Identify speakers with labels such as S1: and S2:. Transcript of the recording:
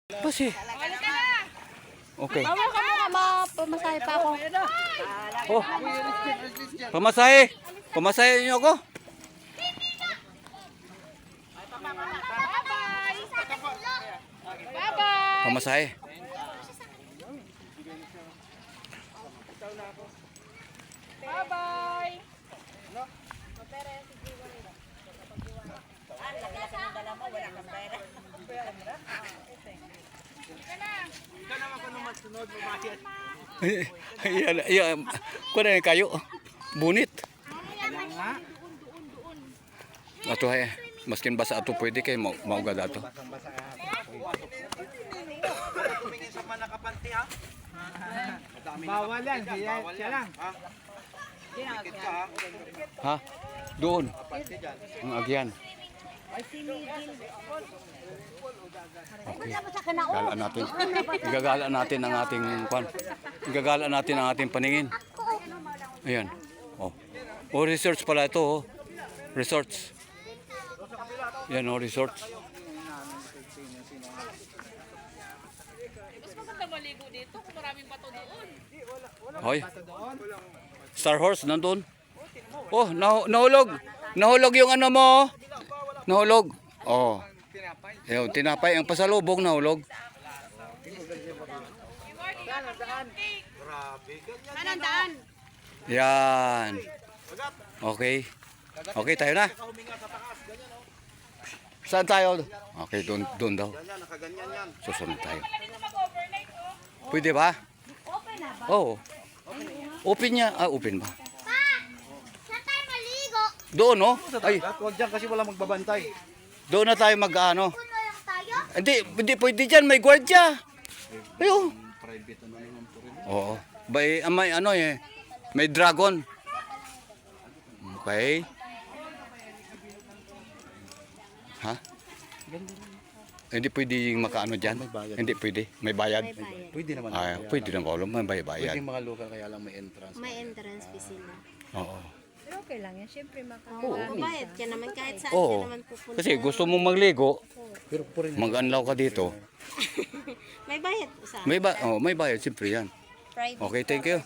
S1: Kasi. Okay.
S2: Bawal ka muna, mapamasahe pa ako.
S1: Oh. Pamasahe. Pamasahe niyo ako.
S2: Bye-bye!
S1: Pamasahe.
S2: Bye-bye!
S1: Ayan. Kuha na kayo. Bunit. Ato hay. Maskin basa ato pwede kay maugad ato.
S3: Tumingin sa manakapanti ha.
S4: Bawal yan, siya lang.
S3: Dikit ka ha.
S1: Ha? Doon. Ang agyan. Okay. Galaan natin. Igagalaan natin ang ating igagalaan natin ang ating paningin. Ayan. Oh. Oh, research pala ito, oh. Resorts. Yan, oh, resorts.
S2: Mas maganda maligo dito kung maraming bato doon.
S1: Hoy. Star Horse nandun. Oh, nahulog. Nahulog yung ano mo. Nahulog. Oh. Yung tinapay ang pasalubong nahulog.
S2: Anong daan?
S1: Yan. Okay. Okay, tayo na. Saan tayo? Okay, doon daw.
S3: Yan, nakaganyan yan.
S1: Susunod tayo. Pwede ba? Oo. Open niya. Ah, open ba?
S5: Saan tayo maligo?
S1: Doon, no? Ay,
S3: Huwag dyan kasi wala magbabantay.
S1: doon na tayo mag-ano.
S5: Puno lang tayo?
S1: Hindi pwede dyan. May gwardiya. Ayo.
S3: Private ano naman po rin.
S1: Oo. May ano eh. May dragon. Okay. Ha? Hindi pwede makaano dyan. Hindi pwede. May bayad.
S3: Pwede naman.
S1: Ay, pwede na ba? May bayad.
S3: Pwede mga local kaya lang may entrance.
S5: May entrance fee sila.
S1: Oo.
S6: Pero okay lang yan. Siyempre,
S5: Oo, bayad ka naman kahit saan
S1: Oo.
S5: ka naman pupunta.
S1: Kasi gusto mong magligo,
S3: Pero po rin.
S1: mag-anlaw ka dito.
S5: May bayad po sa
S1: May bayad siyempre yan.
S5: private.
S1: Okay, thank you.